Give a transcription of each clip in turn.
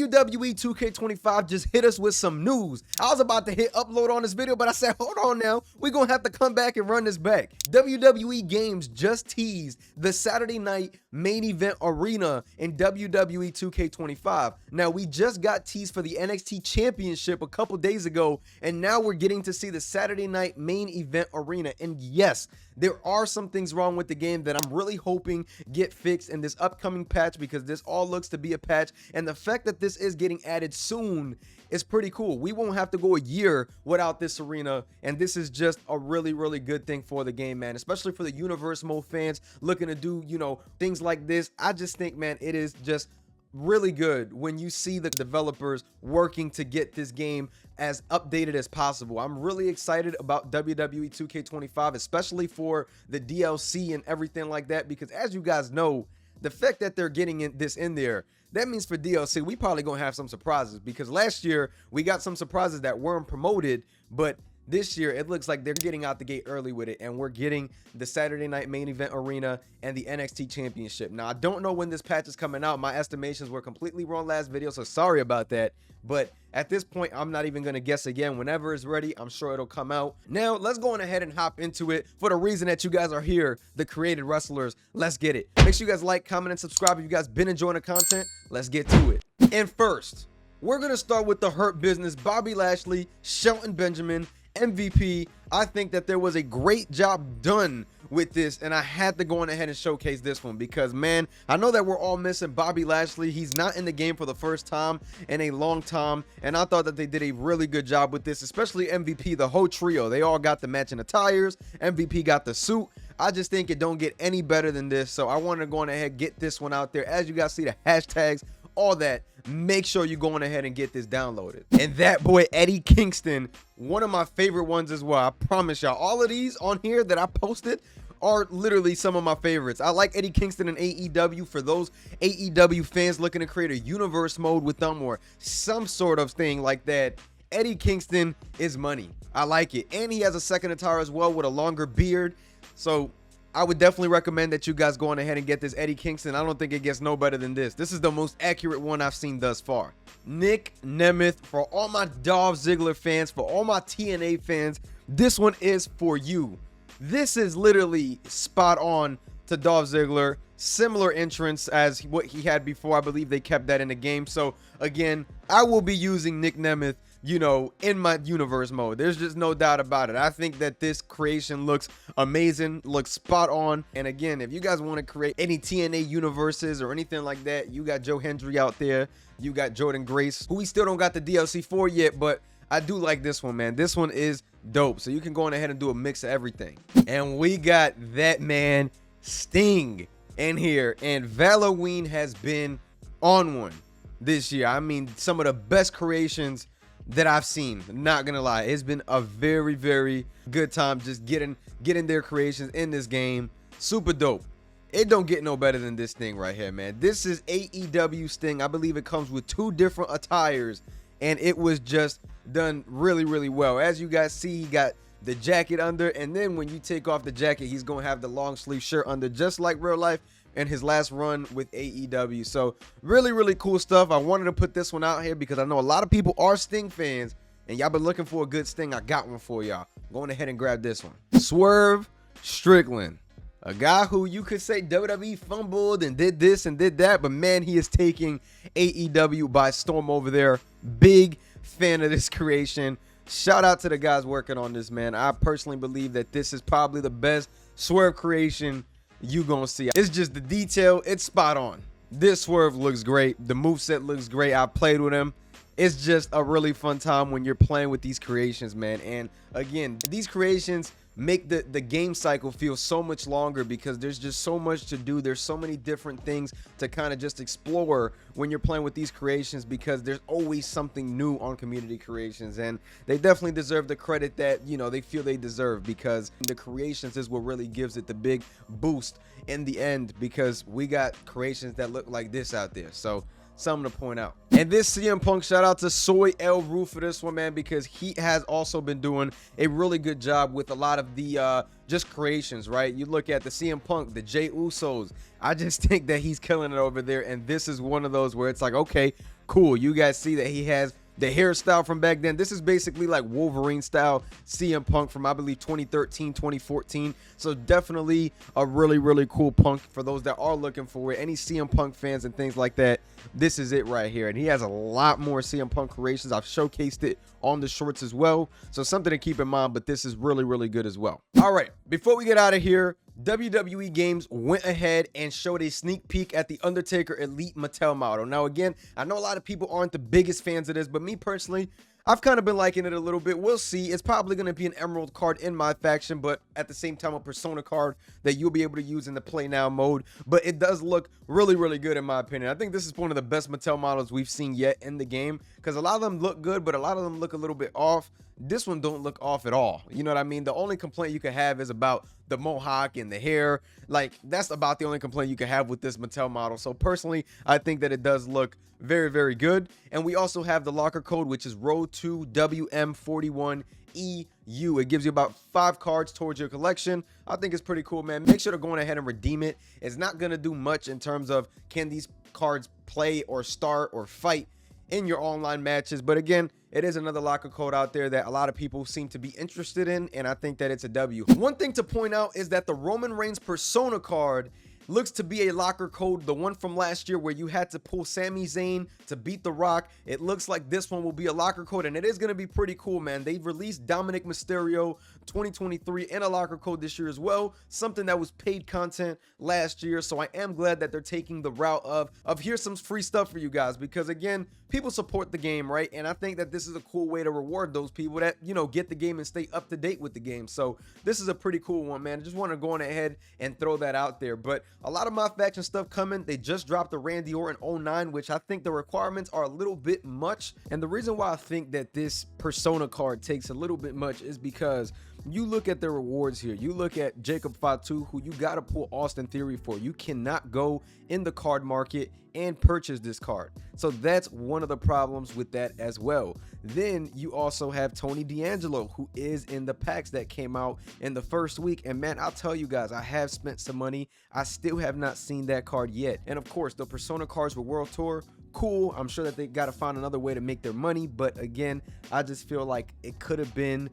WWE 2K25 just hit us with some news. I was about to hit upload on this video, but I said, hold on now. We're going to have to come back and run this back. WWE Games just teased the Saturday night main event arena in WWE 2K25. Now, we just got teased for the NXT Championship a couple days ago, and now we're getting to see the Saturday night main event arena. And yes, there are some things wrong with the game that I'm really hoping get fixed in this upcoming patch, because this all looks to be a patch, and the fact that this is getting added soon is pretty cool. We won't have to go a year without this arena, and this is just a really good thing for the game, man, especially for the universe mode fans looking to do, you know, things like this. I just think, man, it is just really good when you see the developers working to get this game as updated as possible. I'm really excited about WWE 2K25, especially for the DLC and everything like that, because as you guys know, the fact that they're getting this in there, that means for DLC, we probably gonna have some surprises, because last year we got some surprises that weren't promoted, but this year it looks like they're getting out the gate early with it, and we're getting the Saturday night main event arena and the NXT Championship. Now, I don't know when this patch is coming out. My estimations were completely wrong last video, so sorry about that. But at this point, I'm not even going to guess again. Whenever it's ready, I'm sure it'll come out. Now, let's go on ahead and hop into it. For the reason that you guys are here, the created wrestlers, let's get it. Make sure you guys like, comment, and subscribe if you guys been enjoying the content. Let's get to it. And first, we're going to start with the Hurt Business, Bobby Lashley, Shelton Benjamin, MVP. I think that there was a great job done with this, and I had to go on ahead and showcase this one because, man, I know that we're all missing Bobby Lashley. He's not in the game for the first time in a long time, and I thought that they did a really good job with this, especially MVP. The whole trio, they all got the matching attires. MVP got the suit. I just think it don't get any better than this, so I wanted to go on ahead and get this one out there. As you guys see, the hashtags, all that, make sure you go on ahead and get this downloaded. And that boy Eddie Kingston, one of my favorite ones as well. I promise y'all, all of these on here that I posted are literally some of my favorites. I like Eddie Kingston in AEW. For those AEW fans looking to create a universe mode with them or some sort of thing like that, Eddie Kingston is money. I like it. And he has a second attire as well with a longer beard. So I would definitely recommend that you guys go on ahead and get this Eddie Kingston. I don't think it gets no better than this. This is the most accurate one I've seen thus far. Nick Nemeth, for all my Dolph Ziggler fans, for all my TNA fans, this one is for you. This is literally spot on to Dolph Ziggler. Similar entrance as what he had before. I believe they kept that in the game. So again, I will be using Nick Nemeth, you know, in my universe mode. There's just no doubt about it. I think that this creation looks amazing, looks spot on. And again, if you guys want to create any TNA universes or anything like that, you got Joe Hendry out there. You got Jordan Grace, who we still don't got the DLC for yet, but I do like this one, man. This one is dope. So you can go on ahead and do a mix of everything. And we got that man Sting in here, and Halloween has been on one this year. I mean, some of the best creations that I've seen, not gonna lie. It's been a very good time just getting their creations in this game. Super dope. It don't get no better than this thing right here, man. This is AEW Sting. I believe it comes with 2 different attires, and it was just done really well. As you guys see, he got the jacket under, and then when you take off the jacket, he's gonna have the long sleeve shirt under, just like real life in his last run with AEW. So really cool stuff. I wanted to put this one out here because I know a lot of people are Sting fans, and y'all been looking for a good Sting. I got one for y'all. Going ahead and grab this one. Swerve Strickland, a guy who you could say WWE fumbled and did this and did that, but man, he is taking AEW by storm over there. Big fan of this creation. Shout out to the guys working on this, man. I personally believe that this is probably the best Swerve creation you gonna see. It's just the detail, it's spot on. This Swerve looks great. The moveset looks great. I played with him. It's just a really fun time when you're playing with these creations, man. And again, these creations make the game cycle feel so much longer because there's just so much to do. There's so many different things to kind of just explore when you're playing with these creations, because there's always something new on community creations, and they definitely deserve the credit that, you know, they feel they deserve, because the creations is what really gives it the big boost in the end, because we got creations that look like this out there. So something to point out. And this CM Punk, shout out to Soy El Roo for this one, man, because he has also been doing a really good job with a lot of the just creations, right? You look at the CM Punk, the Jey Usos, I just think that he's killing it over there, and this is one of those where it's like, okay, cool. You guys see that he has the hairstyle from back then. This is basically like Wolverine style CM Punk from, I believe, 2013, 2014. So definitely a really cool Punk for those that are looking for it. Any CM Punk fans and things like that, this is it right here. And he has a lot more CM Punk creations. I've showcased it on the shorts as well. So something to keep in mind, but this is really good as well. All right, before we get out of here, WWE Games went ahead and showed a sneak peek at the Undertaker Elite Mattel model. Now, again, I know a lot of people aren't the biggest fans of this, but me personally, I've kind of been liking it a little bit. We'll see. It's probably going to be an Emerald card in my faction, but at the same time, a Persona card that you'll be able to use in the Play Now mode. But it does look really good in my opinion. I think this is one of the best Mattel models we've seen yet in the game, because a lot of them look good, but a lot of them look a little bit off. This one don't look off at all. You know what I mean? The only complaint you could have is about the mohawk and the hair. Like, that's about the only complaint you can have with this Mattel model. So personally, I think that it does look very good. And we also have the locker code, which is Road 2 WM41EU. It gives you about 5 cards towards your collection. I think it's pretty cool, man. Make sure to go ahead and redeem it. It's not going to do much in terms of can these cards play or start or fight in your online matches, but again, it is another locker code out there that a lot of people seem to be interested in, and I think that it's a W. One thing to point out is that the Roman Reigns Persona card looks to be a locker code, the one from last year where you had to pull Sami Zayn to beat The Rock. It looks like this one will be a locker code, and it is going to be pretty cool, man. They've released Dominic Mysterio 2023 in a locker code this year as well, something that was paid content last year. So I am glad that they're taking the route of here's some free stuff for you guys, because again, people support the game, right? And I think that this is a cool way to reward those people that, you know, get the game and stay up to date with the game. So this is a pretty cool one, man. I just want to go on ahead and throw that out there. But a lot of MyFACTION stuff coming. They just dropped the Randy Orton 09, which I think the requirements are a little bit much. And the reason why I think that this Persona card takes a little bit much is because you look at the rewards here. You look at Jacob Fatu, who you got to pull Austin Theory for. You cannot go in the card market and purchase this card. So that's one of the problems with that as well. Then you also have Tony D'Angelo, who is in the packs that came out in the first week. And man, I'll tell you guys, I have spent some money. I still have not seen that card yet. And of course, the Persona cards with World Tour, cool. I'm sure that they got to find another way to make their money. But again, I just feel like it could have been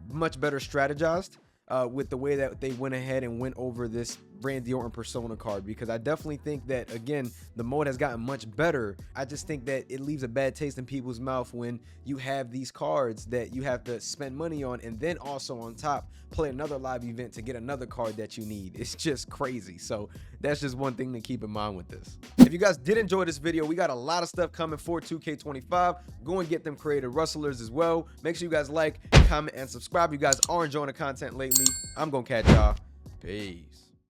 much better strategized with the way that they went ahead and went over this Randy Orton Persona card, because I definitely think that, again, the mode has gotten much better. I just think that it leaves a bad taste in people's mouth when you have these cards that you have to spend money on, and then also on top play another live event to get another card that you need. It's just crazy. So that's just one thing to keep in mind with this. If you guys did enjoy this video, we got a lot of stuff coming for 2K25. Go and get them creative rustlers as well. Make sure you guys like, comment, and subscribe. You guys are enjoying the content lately. I'm gonna catch y'all. Peace.